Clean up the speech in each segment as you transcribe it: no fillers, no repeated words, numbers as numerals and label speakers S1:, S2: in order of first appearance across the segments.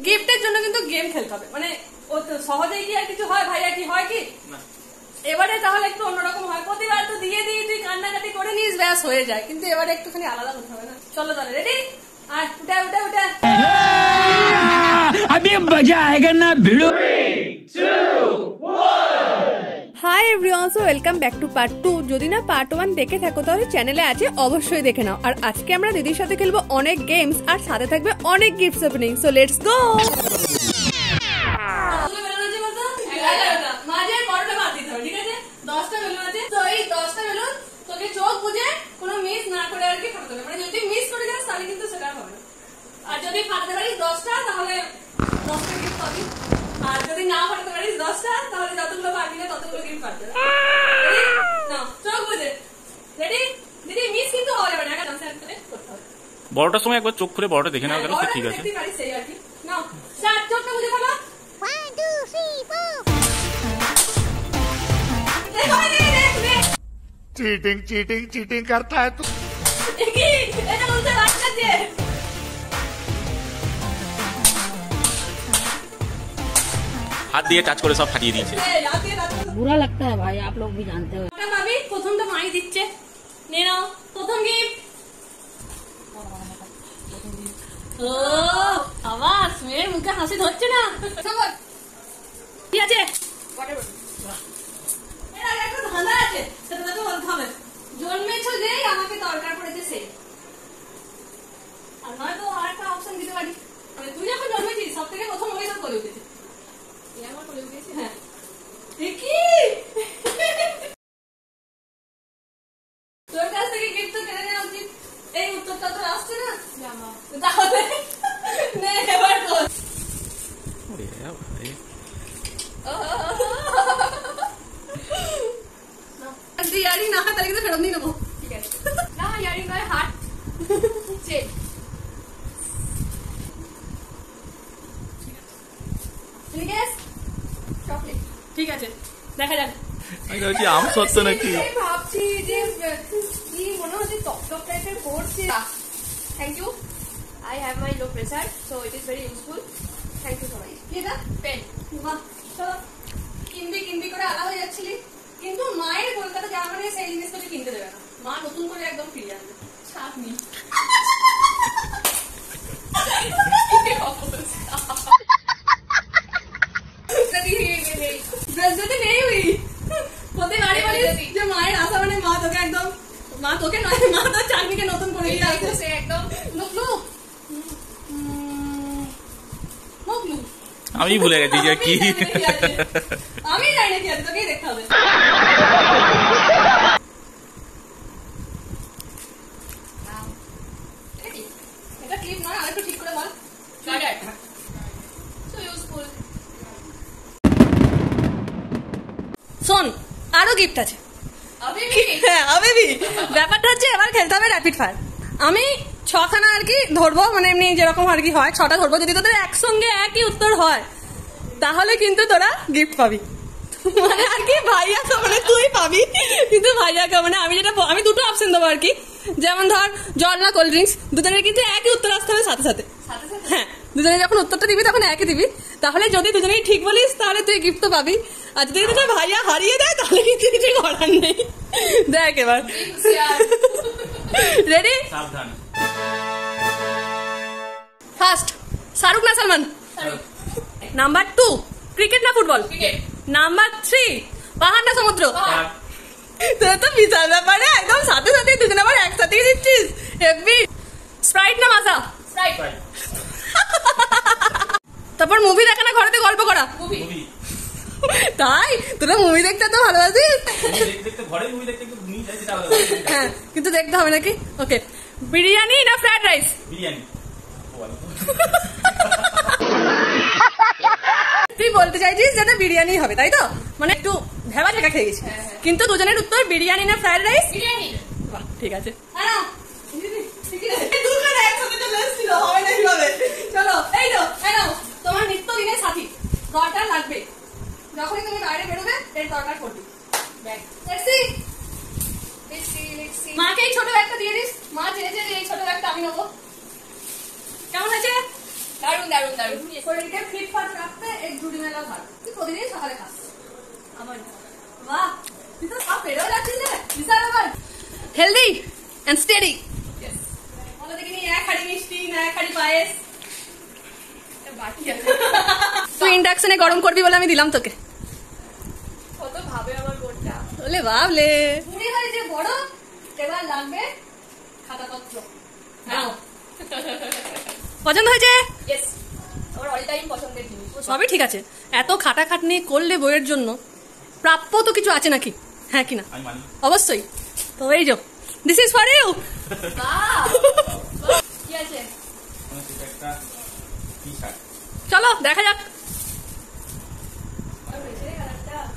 S1: গিফটের জন্য কিন্তু গেম খেলতে হবে, মানে সহজেই কি আর কিছু হয় ভাইয়া, কি হয় কি এবারে তাহলে একটু অন্যরকম হয়। প্রতিবার তো দিয়ে দিই, তুই কান্নাকাটি করে নিস, ব্যাস হয়ে যায়, কিন্তু এবারে একটুখানি আলাদা করতে হবে না। চলো তাহলে রেডি, আর উঠে উঠে উঠে
S2: अभी मजा आएगा ना भिड़ो।
S3: Hi everyone, so welcome back to part 2। যদি না পার্ট 1 দেখে থাকো তাহলে চ্যানেলে আছে, অবশ্যই দেখে নাও। আর আজকে আমরা দিদির সাথে খেলবো অনেক গেমস, আর সাথে থাকবে অনেক gifts opening. So let's go.
S1: মাঝে বড়টা বাদ দিতে হবে, ঠিক আছে? 10টা বেলুন আছে, তো এই 10টা বেলুন তোকে চোখ বুঝে কোনো মিস না করে আর কি ফাটাতে হবে। মানে যদি মিস করে যাস তাহলে কিন্তু সেটা হবে না। আর যদি ফাটাতে পারিস 10টা তাহলে 10টা গিফট পাবি, আর যদি না ফাটাতে পারিস 10টা তাহলে যতগুলো পারবি না ততগুলো গিফট পাবি। না, চোখ বুঝে রেডি? দিদি মিস কিন্তু হওয়া যাবে না, একটা ডান্স করতে হবে।
S4: বড়টার সময় একবার চোখ খুলে বড়টা দেখে নাও, ঠিক আছে?
S1: দেখতে পারিস সেই আর কি। নাও স্টার্ট, চোখটা বুঝে ফেলো। 1 2 3 4
S5: चीटिंग चीटिंग चीटिंग करता है तू।
S4: হাত দিয়ে টাচ করে সব ফাটিয়ে দিয়েছে।
S6: बुरा लगता है भाई, आप लोग भी जानते हो।
S1: ভাবি প্রথমটা মাই দিচ্ছে, নে নাও প্রথম গিফট। ও আবার মেয়ের মুখে হাসি ধরছে না, কি আছে? একটা ধাঁধা আছে, সেটা তোকে বলতে হবে। জন্মেছো যেই আমাকে দরকার পড়েছে সেই। আর নয়তো আর একটা অপশন দিতে পারি, মানে তুই যখন জন্মেছিস সব থেকে প্রথম ওই সব করে উঠেছে। আমার করে উঠেছে, হ্যাঁ কি তোর কাছ থেকে গিফট তো কেড়ে নেওয়া উচিত। এই উত্তরটা তো আসছে না, তাহলে নে এবার কর। ইয়ারিং না হয় তাহলে কিন্তু ফেরত নিয়ে নেবো, ঠিক আছে? না ইয়ারিং নয়, হার্ট চেক। চকলেট, ঠিক আছে, দেখা যাক।
S4: আমি ভাবছি আম সত্য নাকি,
S1: ভাবছি যে কি মনে হচ্ছে টক টক টাইপের করছে। Thank you, I have my low pressure, so it is very useful. Thank you সবাই। এটা পেন, বাহ চলো। কিনবি করে আলাদা হয়ে যাচ্ছিলি, কিন্তু মায়ের কলকাতা যাওয়া মানে সেই জিনিস তোকে কিনতে দেবে না, মা নতুন করে একদম ফিরিয়ে আনবে। ছাপ নি যদি নেই হুই প্রতি বাড়ি বাড়ি যে মায়ের আশা, মানে মা তোকে একদম, মা তোকে নয়, মা তোর চাকরিকে নতুন করে দিয়ে আসছে, সে একদম
S4: আমি ভুলে গেছি যে কি,
S1: আমি জানি না কি আছে, তোকেই দেখতে হবে। এটা ক্লিপ নয়, আরেকটু ঠিক করে বল। So useful. শোন, আরো গিফট আছে। হ্যাঁ আবেবি, ব্যাপারটা হচ্ছে এবার খেলতে হবে র্যাপিড ফায়ার। আমি 6খানা আর কি ধরবো, মানে এমনি যেরকম আর কি হয় 6টা ধরবো। যদি তোদের একসঙ্গে একই উত্তর হয় তাহলে কিন্তু তোরা গিফট পাবি, মানে আর কি ভাইয়াকে মানে তুই পাবি, কিন্তু ভাইয়াকে মানে আমি দুটো অপশন দেবো আর কি। যেমন ধর জল না কোল্ড ড্রিঙ্কস, দুজনের কিন্তু একই উত্তর আসতে হবে সাথে সাথে। হ্যাঁ, দুজনে যখন উত্তরটা দিবি তখন একই দিবি। তাহলে যদি দুজনেই ঠিক বলিস তাহলে তুই গিফট তো পাবি, আর যদি তোর ভাইয়া হারিয়ে দেয় তাহলে কিন্তু কিছু করার নেই। দেখ এবার রেডি? ফার্স্ট শাহরুখ না সালমান? নাম্বার 2 ক্রিকেট না ফুটবল? নাম্বার 3 পাহাড় না সমুদ্র? তোর তো বিশাল ব্যাপারে একদম সাথে সাথে দুজন আবার একসাথেই দিচ্ছিস। হেভি। স্প্রাইট না মাজা? স্প্রাইট। তারপর মুভি দেখা না ঘরেতে গল্প করা? মুভি। তাই তোরা মুভি দেখতে তো ভালোবাসিস? হ্যাঁ, কিন্তু দেখতে হবে নাকি? ওকে, বিরিয়ানি না ফ্রাইড রাইস? বিরিয়ানি। তুই বলতে চাইছিস যেটা বিরিয়ানি হবে, তাই তো? মানে একটু ভেবা ঝাঁকা খেয়ে গেছি, কিন্তু দুজনের উত্তর বিরিয়ানি না ফ্রাইড রাইস? বিরিয়ানি। বাহ, ঠিক আছে। চলো, এই তো তোমার নিত্যদিনের সাথী, দরকার লাগবে যখনই তুমি বাইরে বেরোবে, এর দরকার পড়বে। মাকে এই ছোট ব্যাগটা দিয়ে দিস, মা চেয়েছে যে এই ছোট ব্যাগটা আমি নেবো। কেমন আছে? দারুন দারুন দারুন। শরীরকে ফিটফাট রাখতে এই জুড়ি মেলা ভালো। তুই প্রতিদিন সকালে খাস। আমার বাহ, তুই তো সব পেরেও যাচ্ছিস রে। বিশাল ব্যাপার। Healthy and steady. বলো দেখিনি, এক হাঁড়ি মিষ্টি না এক হাঁড়ি পায়েস। তুই ইন্ডাকশনে গরম করবি বলে আমি দিলাম তোকে।
S3: কত ভাবে আমার বোনটা।
S1: বলে বাবলে পুরি হয়েছে বড়, এবার লাগবে খাতাপত্র। পছন্দ হয়েছে?
S3: ইয়েস, আমার অল টাইম পছন্দের জিনিস।
S1: সবই ঠিক আছে, এত খাটাখাটনি করলে বইয়ের জন্য প্রাপ্য তো কিছু আছে নাকি? হ্যাঁ কিনা?
S4: আমি মানি।
S1: অবশ্যই। তো এই যে দিস ইজ ফর ইউ।
S3: কি আছে?
S4: একটা টি-শার্ট।
S1: চলো দেখা যাক।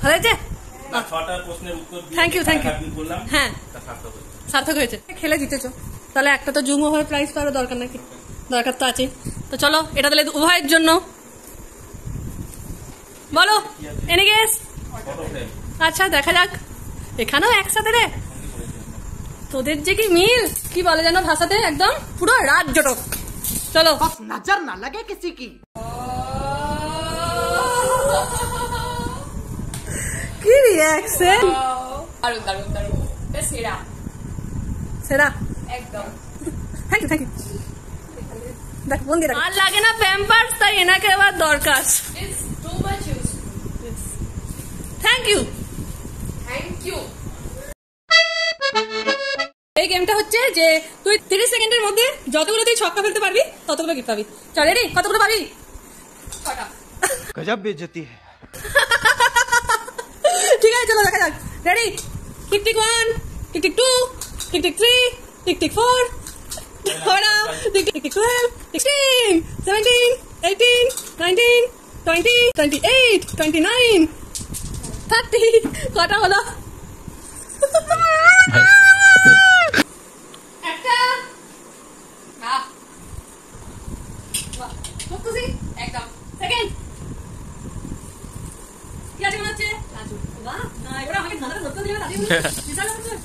S1: ভালো হয়েছে?
S4: না, 6টা প্রশ্নের উত্তর দিয়ে
S1: Thank you, thank you.
S4: আমি বললাম
S1: হ্যাঁ,
S4: তা সার্থক হয়েছে।
S1: সার্থক হয়েছে। খেলে জিতেছো, তাহলে একটা তো জুম ওভার প্রাইস পাওয়ার দরকার নাকি? দরকার তো আছে। তো চলো, এটা তাহলে উভয়ের জন্য। বলো এনি গেস।
S4: Photo frame.
S1: আচ্ছা দেখা যাক। এখানেও একসাথে রে, তোদের যে কি মিল, কি বলে যেন ভাষাতে, একদম পুরো রাজ্যটক। চলো।
S7: नजर ना लगे किसी की।
S1: কি রিঅ্যাকশন!
S3: দারুণ দারুণ দারুণ, বেশ সেরা
S1: সেরা।
S3: একদম।
S1: Thank you, thank you. দেখ বন্ধু, আর লাগে না প্যাম্পার্স, তাই এনাকে আবার দরকার।
S3: It's too much use.
S1: Thank you.
S3: Thank you.
S1: এই গেমটা হচ্ছে যে তুই 30 সেকেন্ডের মধ্যে যতগুলো তুই ছক্কা ফেলতে পারবি ততগুলো গিফট পাবি। চল রেডি? কতগুলো পাবি?
S3: 6টা।
S5: गजब बेइज्जती है।
S1: ঠিক আছে চলো দেখা যাক। Ready? Tick tick 1, tick tick 2, tick tick 3, tick tick 4, tick tick 12, 16, 17, 18, 19, 20, 28, 29, 30। কটা হলো? একটা।
S3: বাহ,
S1: বাহ, খুব খুশি।
S3: একদম।
S1: সেকেন্ড কি আছে মনে হচ্ছে? বাহ, এবার আমাকে ধাঁধাটা ধরতে দিলে না। বিশাল ব্যাপার।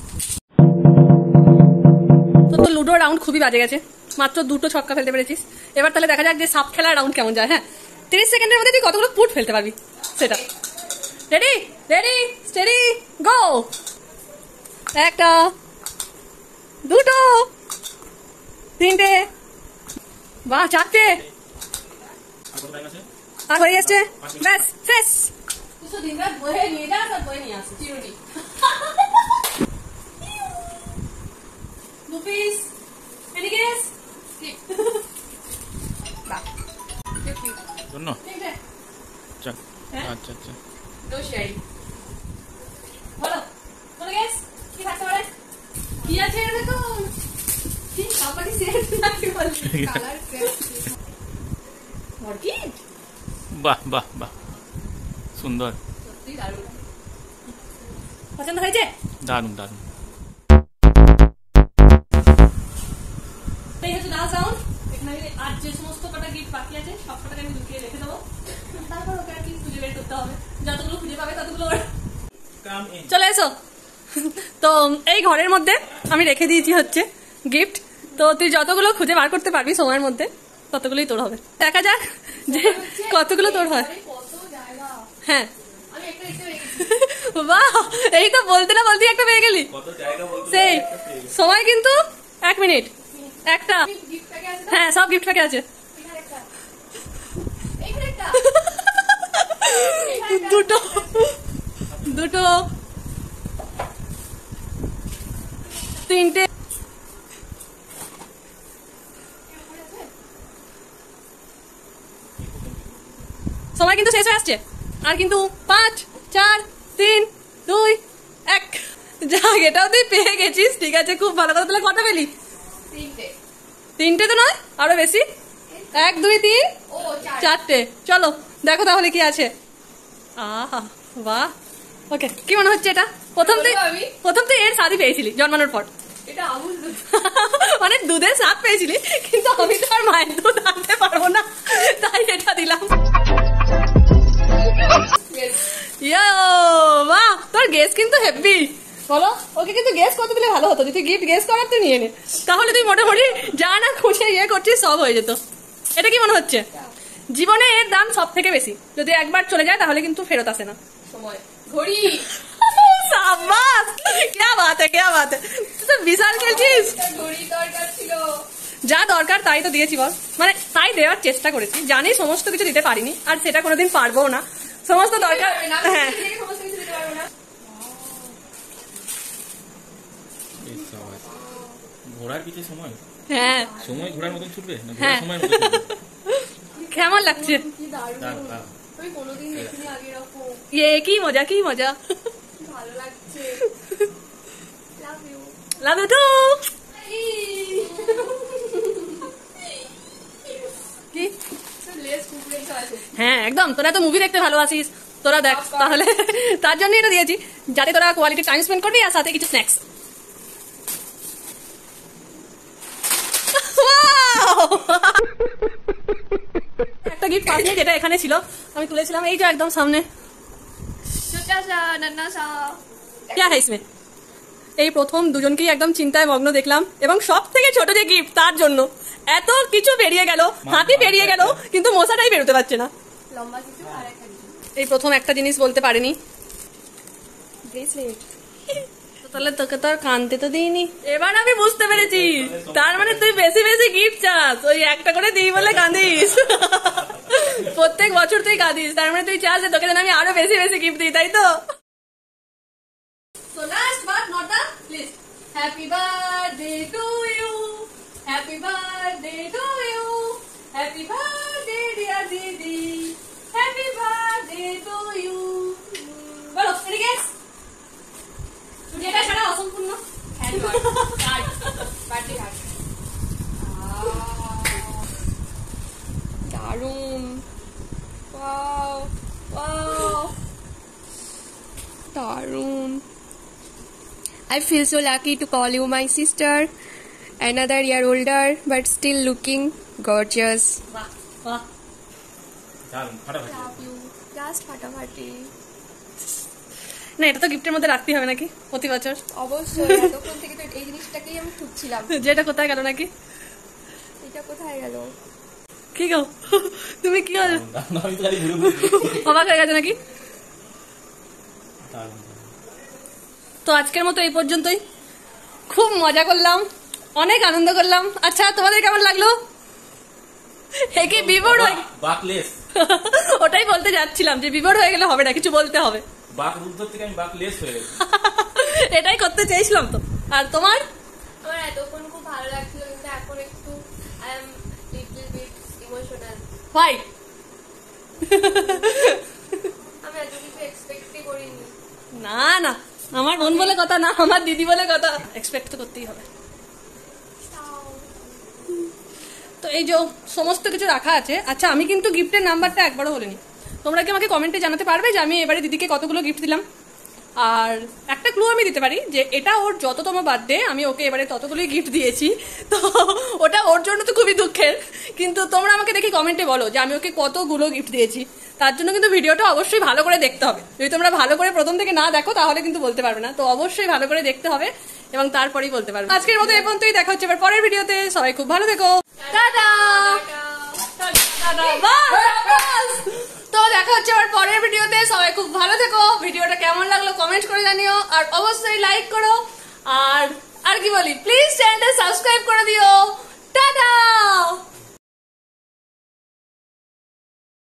S1: তো লুডো রাউন্ড খুবই বাজে গেছে, মাত্র 2টো ছক্কা ফেলতে পেরেছিস। এবার তাহলে দেখা যাক যে সাপ খেলার রাউন্ড কেমন যায়। হ্যাঁ, 30 সেকেন্ডের মধ্যে তুই কতগুলো পুট ফেলতে পারবি সেটা। Ready ready steady go. একটা, দুটো, তিনটে, বাহ 4টে,
S4: আর কত টাইম আছে?
S1: আর হয়ে গেছে। ব্যাস শেষ। তুই দিন রাত বয়ে নিয়ে যাস আর বয়ে নিয়ে আসিস।
S3: চিরুনি।
S1: 2 পিস। Any guess?
S3: বাহ,
S4: জন্য
S1: তিনটে।
S4: যাক।
S1: হ্যাঁ?
S4: আচ্ছা আচ্ছা।
S3: No sharing.
S1: বলো বলো গেস কি থাকতে পারে? কি আছে এর ভেতর? কি কাপড়ি সেট নাকি বলছিস?
S3: Colour set.
S1: অর্কিড?
S4: বাহ বাহ বাহ, সুন্দর,
S3: সত্যি দারুণ।
S1: পছন্দ হয়েছে?
S4: দারুণ দারুণ।
S1: এই হচ্ছে লাস্ট রাউন্ড। এখানে আমি আর যে সমস্ত কটা গিফট বাকি আছে সব কটাকে আমি লুকিয়ে রেখে দেবো, তারপর ওকে আর কি খুঁজে বের করতে হবে। যতগুলো খুঁজে পাবে ততগুলো
S4: কাম ইন।
S1: চলে এসো। তো এই ঘরের মধ্যে আমি রেখে দিয়েছি হচ্ছে গিফট। তো তুই যতগুলো খুঁজে বার করতে পারবি সময়ের মধ্যে ততগুলোই তোর হবে। দেখা যাক যে কতগুলো তোর হয়।
S3: কত জায়গা।
S1: হ্যাঁ,
S3: আমি একটা দেখতে পেয়েছি।
S1: বাহ, এই তো বলতে না বলতে একটা পেয়ে গেলি।
S4: কত জায়গা বলতে
S1: সেই সময় কিন্তু 1 মিনিট। একটা,
S3: গিফট প্যাকে আছে না?
S1: হ্যাঁ সব গিফট প্যাকে আছে।
S3: এখানে একটা। এখানে একটা।
S1: দুটো, দুটো, তিনটে, সময় কিন্তু শেষ হয়ে আসছে। আর কিন্তু 5, 4, 3, 2, 1। যাক, এটাও তুই পেয়ে গেছিস। ঠিক আছে, খুব ভালো কথা। তাহলে কটা পেলি?
S3: 3টে।
S1: 3টে তো নয়, আরো বেশি। 1, 2, 3,
S3: ও 4।
S1: 4টে। চলো দেখো তাহলে কি আছে। আহা বাহ, ওকে। কি মনে হচ্ছে এটা? প্রথম তুই এর স্বাদই পেয়েছিলি জন্মানোর পর।
S3: এটা আমুল দুধ।
S1: মানে দুধের স্বাদ পেয়েছিলি, কিন্তু আমি তো আর মায়ের দুধ আনতে পারবো না, তাই এটা দিলাম।
S3: Yes.
S1: ইয়ো বাহ, তোর গেস কিন্তু হেভি। বলো ওকে কিন্তু গেস করতে দিলে ভালো হতো। যদি গিফট গেস করার তুই নিয়ে নে, তাহলে তুই মোটামুটি যা না খুঁজে ইয়ে করছিস সব হয়ে যেত। এটা কি মনে হচ্ছে? জীবনে এর দাম সব থেকে বেশি, যদি একবার চলে যায় তাহলে কিন্তু ফেরত আসে না।
S3: সময় ঘড়ি।
S1: শাবাশ, क्या बात है, क्या बात है, তুই তো বিশাল খেলছিস।
S3: ঘড়ি দরকার ছিল।
S1: যা দরকার তাই তো দিয়েছি বল, মানে তাই দেওয়ার চেষ্টা করেছি, জানি সমস্ত কিছু দিতে পারিনি আর সেটা কোনোদিন পারবো না, সমস্ত দরকার। হ্যাঁ
S3: সমস্ত কিছু দিতে পারবো না।
S4: ঘোড়ার পিছে সময়,
S1: হ্যাঁ
S4: সময় ঘোড়ার মতন ছুটবে না
S1: হ্যাঁ।
S4: ঘোড়ার সময়ের মতন ছুটবে?
S1: কেমন লাগছে?
S3: কি দারুণ,
S4: দারুণ, দারুণ।
S3: আমি কোনোদিন দেখিনি আগে এরকম।
S1: কি মজা, কি মজা।
S3: ভালো লাগছে। Love you.
S1: Love you too. কি?
S3: লেস কুকুরে আছে।
S1: হ্যাঁ একদম, তোরা তো মুভি দেখতে ভালোবাসিস, তোরা দেখ তাহলে তার জন্য এটা দিয়েছি, যাতে তোরা কোয়ালিটি টাইম স্পেন্ড করবি আর সাথে কিছু স্ন্যাক্স। একটা গিফট পাসনি যেটা এখানে ছিল, আমি তুলেছিলাম, এই যে একদম সামনে।
S3: छोटा सा नन्ना सा।
S1: क्या है इसमें? এই প্রথম দুজনকেই একদম চিন্তায় মগ্ন দেখলাম, এবং সব থেকে ছোট যে গিফট তার জন্য এত কিছু বেরিয়ে গেল, হাতি বেরিয়ে গেল, কিন্তু মশাটাই বেরোতে পারছে না।
S3: লম্বা কিছু আর একটা কিছু।
S1: এই প্রথম একটা জিনিস বলতে পারিনি।
S3: ব্রেসলেট।
S1: তাহলে তোকে তো আর কানতে তো দিইনি। এবার আমি বুঝতে পেরেছি, তার মানে তুই বেশি বেশি গিফট চাস, ওই একটা করে দিই বলে কাঁদিস। প্রত্যেক বছর তুই কাঁদিস, তার মানে তুই চাস যে তোকে যেন আমি আরো বেশি বেশি গিফট দিই, তাই তো? So last but not the least, happy birthday to you, happy birthday to you, happy birthday dear Didi, happy birthday to you. বলো এদিকে এস। যেটা সারা অসম্পূর্ণ
S3: হ্যান্ড কার্ড। Birthday card. দারুণ। ওয়াও ওয়াও দারুণ। I feel so lucky to call you my sister. Another year older, but still looking gorgeous.
S1: বাহ বাহ।
S4: দারুণ, ফাটাফাটি।
S3: Love you. Just ফাটাফাটি।
S1: না এটা তো গিফটের মধ্যে রাখতেই হবে নাকি প্রতি বছর?
S3: অবশ্যই, এতক্ষণ থেকে তো এই জিনিসটাকেই আমি খুঁজছিলাম।
S1: যেটা কোথায় গেল নাকি?
S3: এটা কোথায় গেল?
S1: কি গো তুমি কি হল,
S4: দারুণ, আমি তো খালি ঘুরে ঘুরে দেখছি।
S1: অবাক হয়ে গেছে নাকি?
S4: দারুণ।
S1: তো আজকের মতো এই পর্যন্তই, খুব মজা করলাম, অনেক আনন্দ করলাম। আচ্ছা তোমাদের কেমন লাগলো? একে বিবোর্ড হয়ে
S4: বাকলেস,
S1: ওটাই বলতে যাচ্ছিলাম যে বিবোর্ড হয়ে গেলে হবে না, কিছু বলতে হবে।
S4: বাক রুদ্ধ থেকে আমি বাকলেস হয়ে গেছি।
S1: এটাই করতে চেয়েছিলাম তো। আর তোমার?
S3: আমার এতক্ষণ খুব ভালো লাগছিল, কিন্তু এখন একটু I am little bit emotional.
S1: ভাই
S3: আমি এত কিছু এক্সপেক্টই করিনি।
S1: না না, আমার বোন বলে কথা না, আমার দিদি বলে কথা, এক্সপেক্ট তো করতেই হবে। তো এই যে সমস্ত কিছু রাখা আছে। আচ্ছা আমি কিন্তু গিফটের নাম্বারটা একবারও বলিনি, তোমরা কি আমাকে কমেন্টে জানাতে পারবে যে আমি এবারে দিদিকে কতগুলো গিফট দিলাম? আর একটা ক্লু আমি দিতে পারি যে এটা ওর যততম বার্থডে, আমি ওকে এবারে ততগুলোই গিফট দিয়েছি, তো ওটা ওর জন্য তো খুবই দুঃখের, কিন্তু তোমরা আমাকে দেখি কমেন্টে বলো যে আমি ওকে কতগুলো গিফট দিয়েছি। তার জন্য কিন্তু ভিডিওটা অবশ্যই ভালো করে দেখতে হবে, যদি তোমরা ভালো করে প্রথম থেকে না দেখো তাহলে কিন্তু বলতে পারবে না, তো অবশ্যই ভালো করে দেখতে হবে এবং তারপরেই বলতে পারবে। আজকের মতো এই পর্যন্তই, দেখা হচ্ছে এবার পরের ভিডিওতে, সবাই খুব ভালো থেকো, টাটা। তো দেখা হচ্ছে আবার পরের ভিডিওতে, সবাই খুব ভালো থেকো। ভিডিওটা কেমন লাগলো কমেন্ট করে জানিও, আর অবশ্যই লাইক করো, আর কি বলি, প্লিজ চ্যানেলটা সাবস্ক্রাইব করে দিও। টাটা।